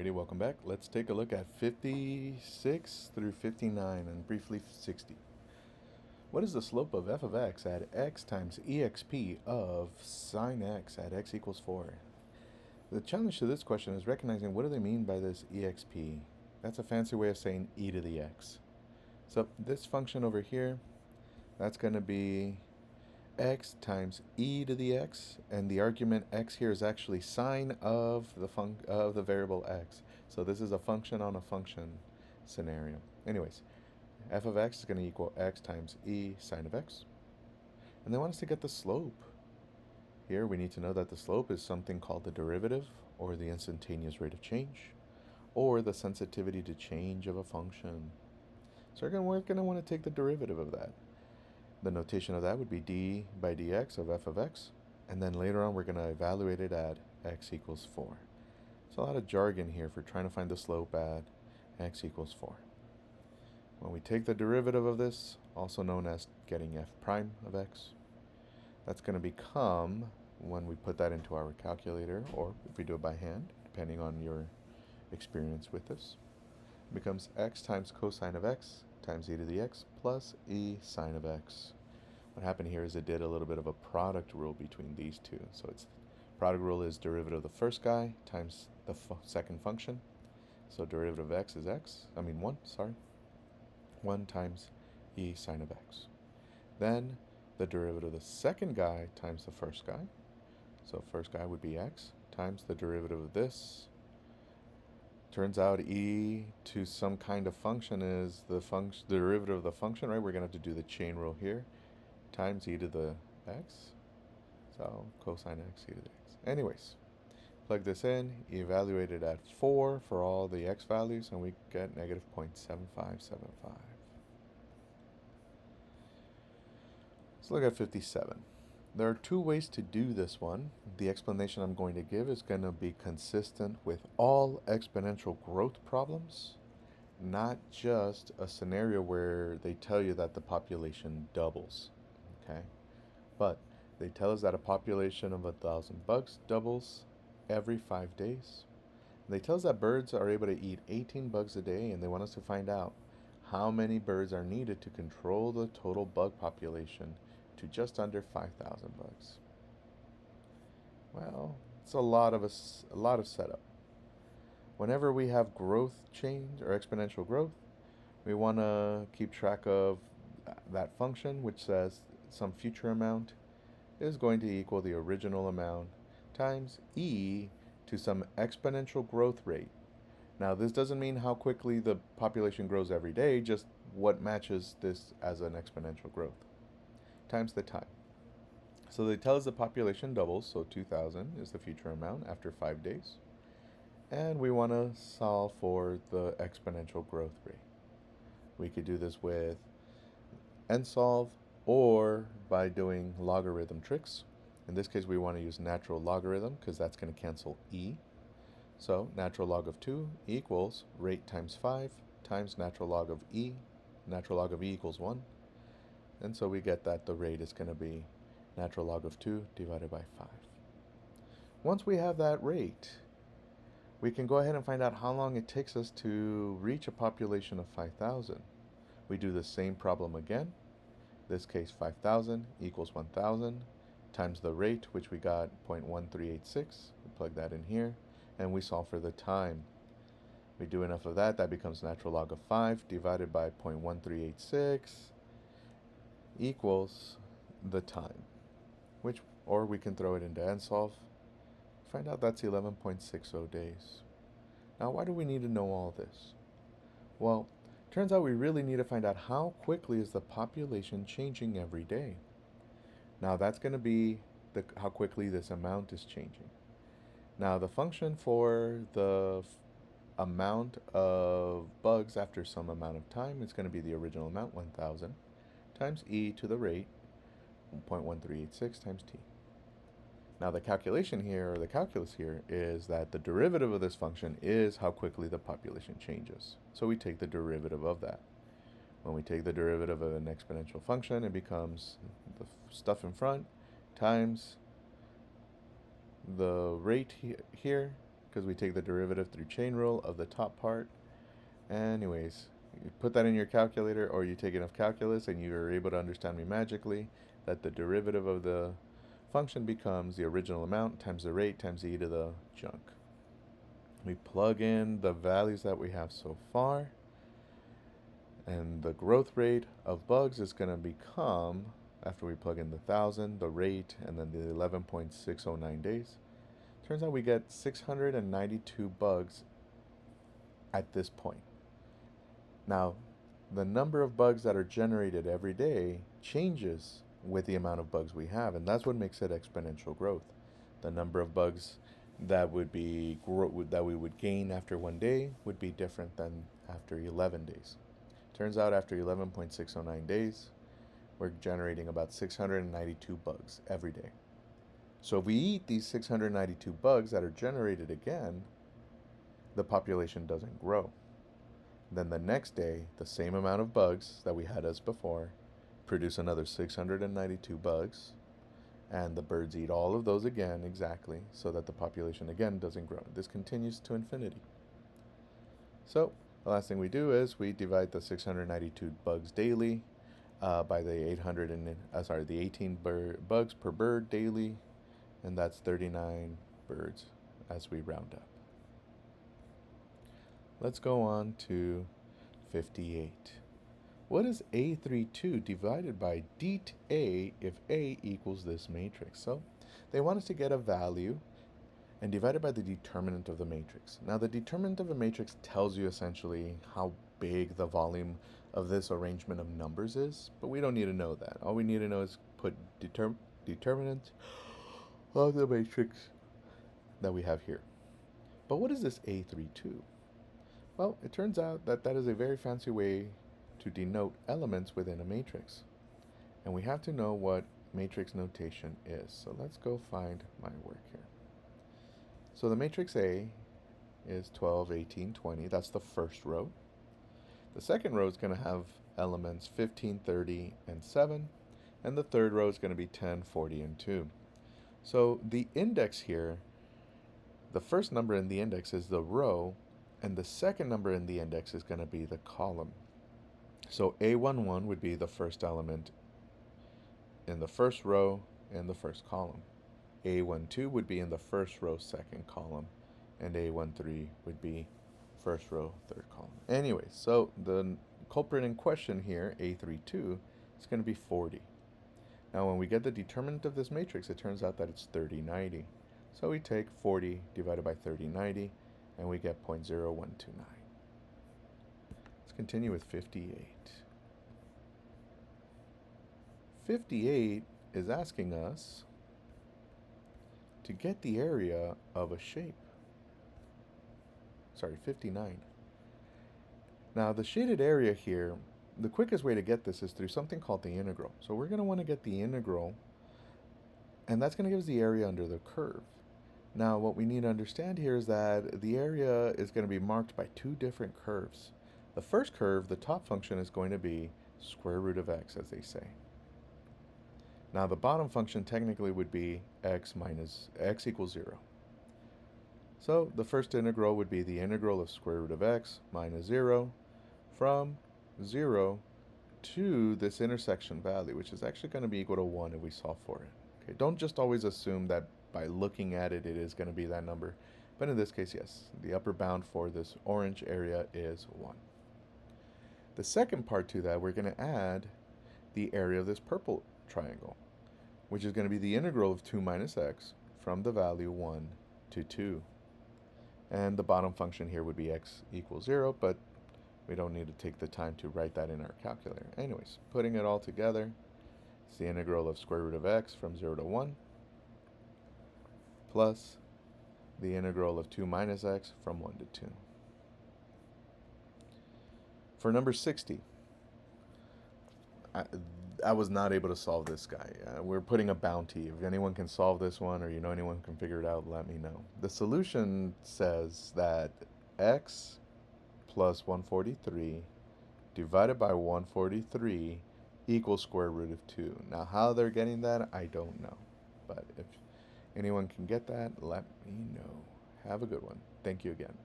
Alrighty, welcome back. Let's take a look at 56 through 59 and briefly 60. What is the slope of f of x at x times exp of sine x at x equals 4? The challenge to this question is recognizing what do they mean by this exp. That's a fancy way of saying e to the x. So this function over here, that's going to be x times e to the x, and the argument x here is actually sine of the variable x. So this is a function on a function scenario. Anyways, f of x is going to equal x times e sine of x. And they want us to get the slope. Here we need to know that the slope is something called the derivative, or the instantaneous rate of change, or the sensitivity to change of a function. So we're going to want to take the derivative of that. The notation of that would be d by dx of f of x, and then later on we're going to evaluate it at x equals 4. So a lot of jargon here for trying to find the slope at x equals 4. When we take the derivative of this, also known as getting f prime of x, that's going to become, when we put that into our calculator, or if we do it by hand, depending on your experience with this, it becomes x times cosine of x times e to the x plus e sine of x. What happened here is it did a little bit of a product rule between these two. So it's product rule is derivative of the first guy times the second function. So derivative of x is 1, sorry. 1 times e sine of x. Then the derivative of the second guy times the first guy. So first guy would be x times the derivative of this. Turns out e to some kind of function is the derivative of the function, right? We're going to have to do the chain rule here, times e to the x. So cosine x e to the x. Anyways, plug this in, evaluate it at 4 for all the x values, and we get negative 0.7575. Let's look at 57. There are two ways to do this one. The explanation I'm going to give is going to be consistent with all exponential growth problems, not just a scenario where they tell you that the population doubles, okay? But they tell us that a population of 1,000 bugs doubles every 5 days. They tell us that birds are able to eat 18 bugs a day, and they want us to find out how many birds are needed to control the total bug population to just under 5,000 bugs. Well, it's a lot of setup. Whenever we have growth change or exponential growth, we want to keep track of that function, which says some future amount is going to equal the original amount times e to some exponential growth rate. Now, this doesn't mean how quickly the population grows every day, just what matches this as an exponential growth, times the time. So they tell us the population doubles, so 2,000 is the future amount after 5 days. And we want to solve for the exponential growth rate. We could do this with nsolve or by doing logarithm tricks. In this case, we want to use natural logarithm because that's going to cancel e. So natural log of 2 equals rate times 5 times natural log of e. Natural log of e equals 1. And so we get that the rate is going to be natural log of 2 divided by 5. Once we have that rate, we can go ahead and find out how long it takes us to reach a population of 5,000. We do the same problem again. In this case, 5,000 equals 1,000 times the rate, which we got 0.1386. We plug that in here, and we solve for the time. We do enough of that, that becomes natural log of 5 divided by 0.1386 equals the time, or we can throw it into nsolve. Find out that's 11.60 days. Now, why do we need to know all this? Well, turns out we really need to find out how quickly is the population changing every day. Now, that's going to be how quickly this amount is changing. Now, the function for the amount of bugs after some amount of time is going to be the original amount, 1,000, times e to the rate, 0.1386 times t. Now the calculation here, or the calculus here, is that the derivative of this function is how quickly the population changes. So we take the derivative of that. When we take the derivative of an exponential function, it becomes the stuff in front times the rate here, because because we take the derivative through chain rule of the top part. Anyways, you put that in your calculator, or you take enough calculus and you're able to understand me magically that the derivative of the function becomes the original amount times the rate times e to the junk. We plug in the values that we have so far, and the growth rate of bugs is going to become, after we plug in the 1,000, the rate, and then the 11.609 days, turns out we get 692 bugs at this point. Now, the number of bugs that are generated every day changes with the amount of bugs we have, and that's what makes it exponential growth. The number of bugs that would be that we would gain after 1 day would be different than after 11 days. Turns out after 11.609 days, we're generating about 692 bugs every day. So if we eat these 692 bugs that are generated again, the population doesn't grow. Then the next day, the same amount of bugs that we had as before produce another 692 bugs, and the birds eat all of those again exactly, so that the population again doesn't grow. This continues to infinity. So the last thing we do is we divide the 692 bugs daily by the 18 bugs per bird daily, and that's 39 birds as we round up. Let's go on to 58. What is A32 divided by det A if A equals this matrix? So they want us to get a value and divide it by the determinant of the matrix. Now the determinant of a matrix tells you essentially how big the volume of this arrangement of numbers is, but we don't need to know that. All we need to know is put determinant of the matrix that we have here. But what is this A32? Well, it turns out that that is a very fancy way to denote elements within a matrix. And we have to know what matrix notation is. So let's go find my work here. So the matrix A is 12, 18, 20. That's the first row. The second row is going to have elements 15, 30, and 7. And the third row is going to be 10, 40, and 2. So the index here, the first number in the index is the row, and the second number in the index is going to be the column. So A11 would be the first element in the first row in the first column. A12 would be in the first row, second column, and A13 would be first row, third column. Anyway, so the culprit in question here, A32, is going to be 40. Now when we get the determinant of this matrix, it turns out that it's 3090. So we take 40 divided by 3090, and we get 0.0129. Let's continue with 58. 58 is asking us to get the area of a shape. 59. Now the shaded area here, the quickest way to get this is through something called the integral. So we're going to want to get the integral, and that's going to give us the area under the curve. Now what we need to understand here is that the area is going to be marked by two different curves. The first curve, the top function, is going to be square root of x, as they say. Now the bottom function technically would be x equals 0. So the first integral would be the integral of square root of x minus 0 from 0 to this intersection value, which is actually going to be equal to 1 if we solve for it. Okay, don't just always assume that by looking at it, it is going to be that number. But in this case, yes, the upper bound for this orange area is 1. The second part to that, we're going to add the area of this purple triangle, which is going to be the integral of 2 minus x from the value 1 to 2. And the bottom function here would be x equals 0, but we don't need to take the time to write that in our calculator. Anyways, putting it all together, it's the integral of square root of x from 0 to 1 plus the integral of 2 minus x from 1 to 2. For number 60, I was not able to solve this guy. We're putting a bounty. If anyone can solve this one, or you know anyone can figure it out, let me know. The solution says that x plus 143 divided by 143 equals square root of 2. Now how they're getting that, I don't know. But if anyone can get that, let me know. Have a good one. Thank you again.